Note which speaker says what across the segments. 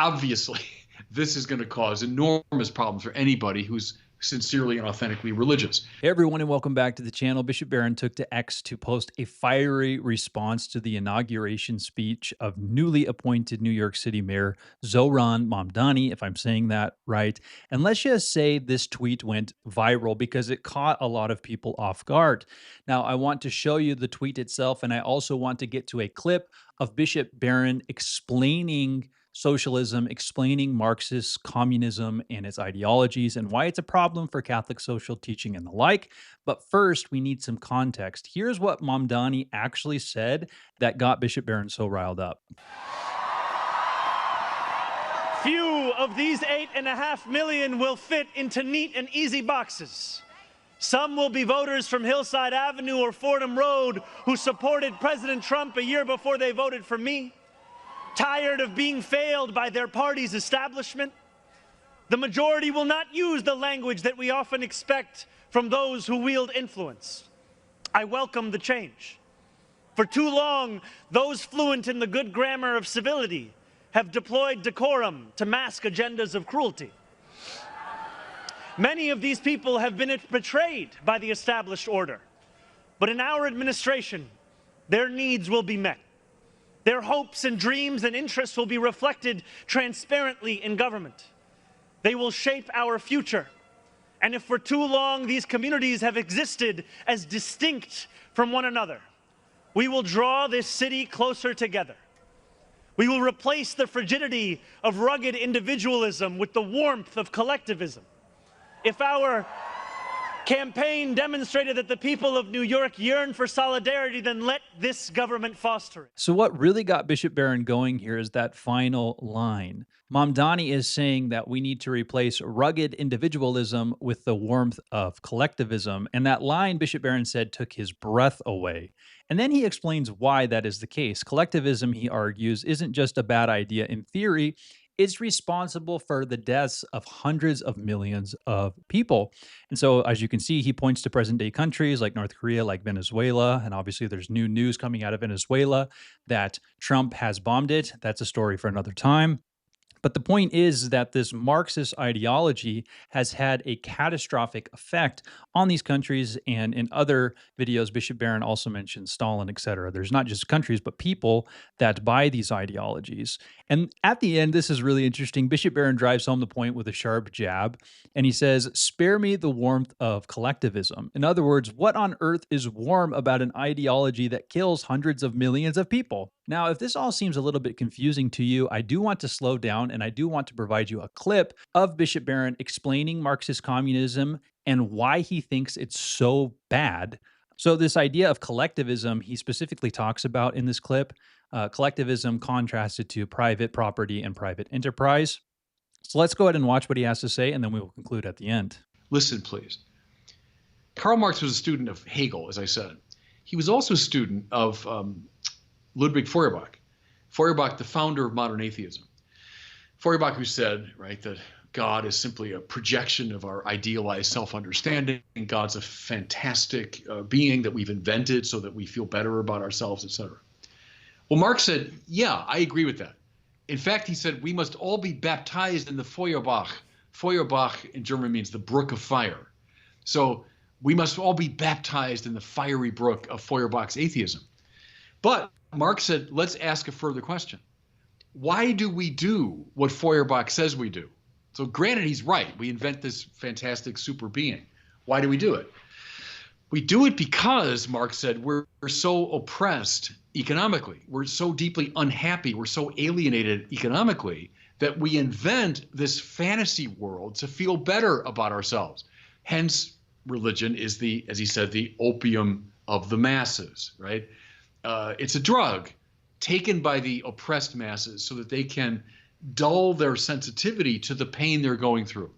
Speaker 1: obviously, this is going to cause enormous problems for anybody who's sincerely and authentically religious.
Speaker 2: Hey everyone, and welcome back to the channel. Bishop Barron took to X to post a fiery response to the inauguration speech of newly appointed New York City Mayor Zohran Mamdani, if I'm saying that right. And let's just say this tweet went viral because it caught a lot of people off guard. Now, I want to show you the tweet itself, and I also want to get to a clip of Bishop Barron explaining socialism, explaining Marxist communism and its ideologies and why it's a problem for Catholic social teaching and the like. But first, we need some context. Here's what Mamdani actually said that got Bishop Barron so riled up.
Speaker 3: Few of these 8.5 million will fit into neat and easy boxes. Some will be voters from Hillside Avenue or Fordham Road who supported President Trump a year before they voted for me, tired of being failed by their party's establishment. The majority will not use the language that we often expect from those who wield influence. I welcome the change. For too long, those fluent in the good grammar of civility have deployed decorum to mask agendas of cruelty. Many of these people have been betrayed by the established order. But in our administration, their needs will be met. Their hopes and dreams and interests will be reflected transparently in government. They will shape our future. And if for too long these communities have existed as distinct from one another, we will draw this city closer together. We will replace the frigidity of rugged individualism with the warmth of collectivism. If our campaign demonstrated that the people of New York yearn for solidarity, then let this government foster it.
Speaker 2: So what really got Bishop Barron going here is that final line. Mamdani is saying that we need to replace rugged individualism with the warmth of collectivism. And that line, Bishop Barron said, took his breath away. And then he explains why that is the case. Collectivism, he argues, isn't just a bad idea in theory. It's responsible for the deaths of hundreds of millions of people. And so, as you can see, he points to present-day countries like North Korea, like Venezuela, and obviously there's new news coming out of Venezuela that Trump has bombed it. That's a story for another time. But the point is that this Marxist ideology has had a catastrophic effect on these countries. And in other videos, Bishop Barron also mentioned Stalin, et cetera. There's not just countries, but people that buy these ideologies. And at the end, this is really interesting. Bishop Barron drives home the point with a sharp jab. And he says, spare me the warmth of collectivism. In other words, what on earth is warm about an ideology that kills hundreds of millions of people? Now, if this all seems a little bit confusing to you, I do want to slow down and I do want to provide you a clip of Bishop Barron explaining Marxist communism and why he thinks it's so bad. So this idea of collectivism, he specifically talks about in this clip, collectivism contrasted to private property and private enterprise. So let's go ahead and watch what he has to say, and then we will conclude at the end.
Speaker 1: Listen, please. Karl Marx was a student of Hegel, as I said. He was also a student of Ludwig Feuerbach. Feuerbach, the founder of modern atheism. Feuerbach, who said, right, that God is simply a projection of our idealized self-understanding. God's a fantastic being that we've invented so that we feel better about ourselves, etc. Well, Marx said, yeah, I agree with that. In fact, he said, we must all be baptized in the Feuerbach. Feuerbach in German means the brook of fire. So we must all be baptized in the fiery brook of Feuerbach's atheism. But Marx said, let's ask a further question. Why do we do what Feuerbach says we do? So granted, he's right. We invent this fantastic super being. Why do we do it? We do it because, Marx said, we're so oppressed economically. We're so deeply unhappy. We're so alienated economically that we invent this fantasy world to feel better about ourselves. Hence, religion is the, as he said, the opium of the masses, right? It's a drug taken by the oppressed masses so that they can dull their sensitivity to the pain they're going through.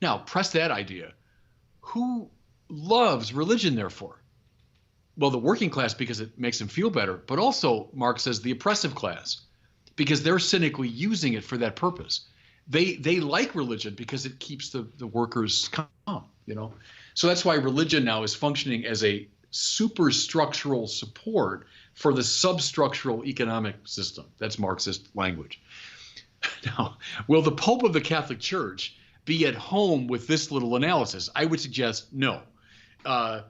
Speaker 1: Now, press that idea. Who loves religion, therefore? Well, the working class, because it makes them feel better, but also, Marx says, the oppressive class, because they're cynically using it for that purpose. They like religion because it keeps the workers calm, you know? So that's why religion now is functioning as a superstructural support for the substructural economic system. That's Marxist language. Now, will the Pope of the Catholic Church be at home with this little analysis? I would suggest no. Uh,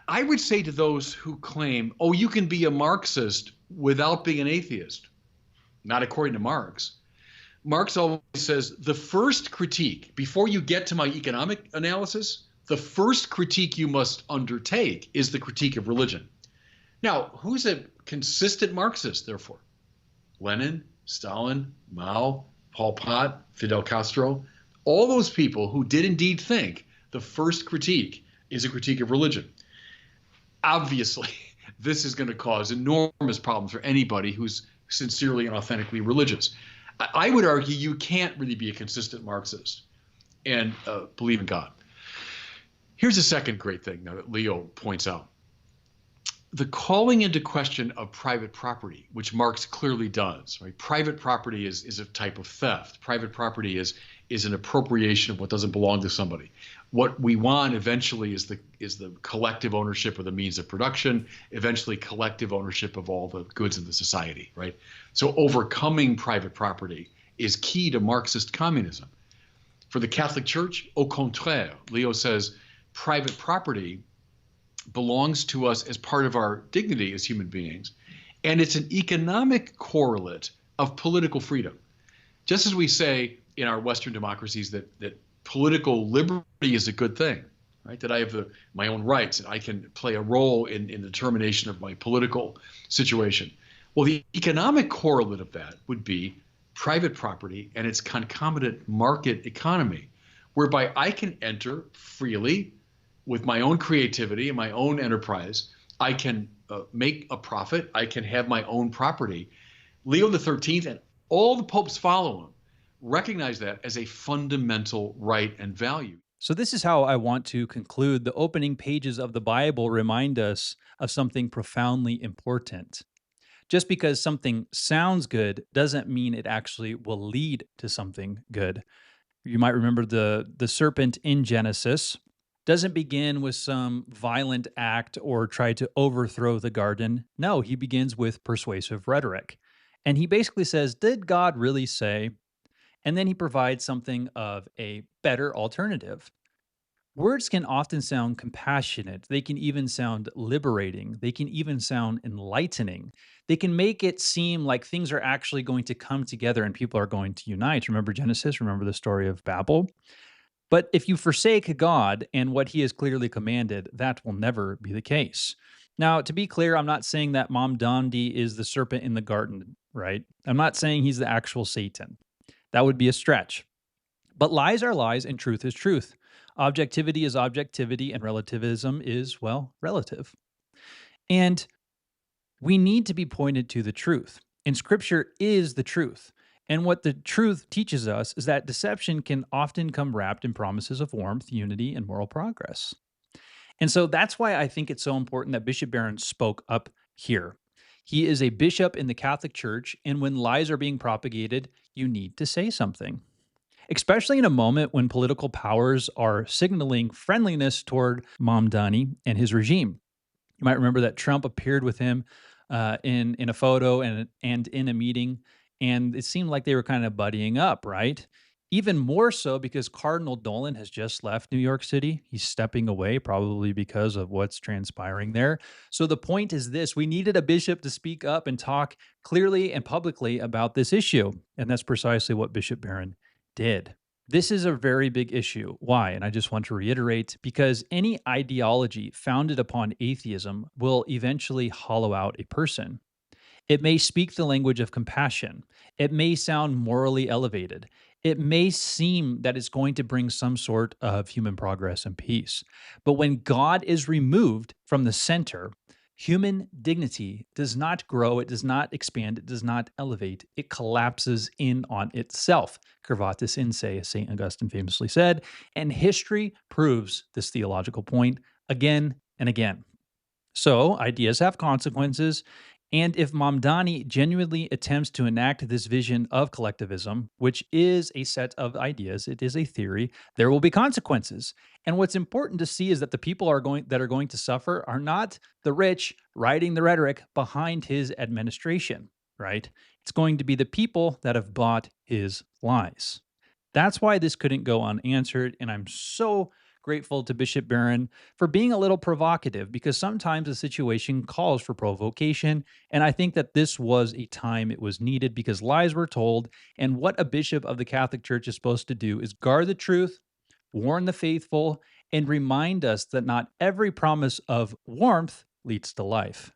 Speaker 1: I would say to those who claim, oh, you can be a Marxist without being an atheist, not according to Marx. Marx always says the first critique, before you get to my economic analysis, the first critique you must undertake is the critique of religion. Now, who's a consistent Marxist, therefore? Lenin, Stalin, Mao, Pol Pot, Fidel Castro, all those people who did indeed think the first critique is a critique of religion. Obviously, this is going to cause enormous problems for anybody who's sincerely and authentically religious. I would argue you can't really be a consistent Marxist and believe in God. Here's a second great thing that Leo points out. The calling into question of private property, which Marx clearly does, right? Private property is a type of theft. Private property is an appropriation of what doesn't belong to somebody. What we want eventually is the collective ownership of the means of production, eventually collective ownership of all the goods of the society, right? So overcoming private property is key to Marxist communism. For the Catholic Church, au contraire, Leo says private property belongs to us as part of our dignity as human beings, and it's an economic correlate of political freedom. Just as we say in our Western democracies that political liberty is a good thing, right? That I have my own rights and I can play a role in the determination of my political situation. Well, the economic correlate of that would be private property and its concomitant market economy, whereby I can enter freely with my own creativity and my own enterprise. I can make a profit. I can have my own property. Leo XIII and all the popes follow him recognize that as a fundamental right and value.
Speaker 2: So this is how I want to conclude. The opening pages of the Bible remind us of something profoundly important. Just because something sounds good doesn't mean it actually will lead to something good. You might remember the serpent in Genesis doesn't begin with some violent act or try to overthrow the garden. No, he begins with persuasive rhetoric. And he basically says, did God really say? And then he provides something of a better alternative. Words can often sound compassionate. They can even sound liberating. They can even sound enlightening. They can make it seem like things are actually going to come together and people are going to unite. Remember Genesis? Remember the story of Babel? But if you forsake God and what he has clearly commanded, that will never be the case. Now, to be clear, I'm not saying that Mamdani is the serpent in the garden, right? I'm not saying he's the actual Satan. That would be a stretch. But lies are lies and truth is truth. Objectivity is objectivity and relativism is, well, relative. And we need to be pointed to the truth. And scripture is the truth. And what the truth teaches us is that deception can often come wrapped in promises of warmth, unity, and moral progress. And so that's why I think it's so important that Bishop Barron spoke up here. He is a bishop in the Catholic Church, and when lies are being propagated, you need to say something, especially in a moment when political powers are signaling friendliness toward Mamdani and his regime. You might remember that Trump appeared with him in a photo and in a meeting, and it seemed like they were kind of buddying up, right? Even more so because Cardinal Dolan has just left New York City. He's stepping away, probably because of what's transpiring there. So the point is this: we needed a bishop to speak up and talk clearly and publicly about this issue. And that's precisely what Bishop Barron did. This is a very big issue. Why? And I just want to reiterate, because any ideology founded upon atheism will eventually hollow out a person. It may speak the language of compassion. It may sound morally elevated. It may seem that it's going to bring some sort of human progress and peace. But when God is removed from the center, human dignity does not grow, it does not expand, it does not elevate, it collapses in on itself. Curvatus in se, as St. Augustine famously said, and history proves this theological point again and again. So, ideas have consequences, and if Mamdani genuinely attempts to enact this vision of collectivism, which is a set of ideas, it is a theory, there will be consequences. And what's important to see is that the people that are going to suffer are not the rich writing the rhetoric behind his administration. right? It's going to be the people that have bought his lies. That's why this couldn't go unanswered. And I'm so grateful to Bishop Barron for being a little provocative because sometimes a situation calls for provocation. And I think that this was a time it was needed because lies were told. And what a bishop of the Catholic Church is supposed to do is guard the truth, warn the faithful, and remind us that not every promise of warmth leads to life.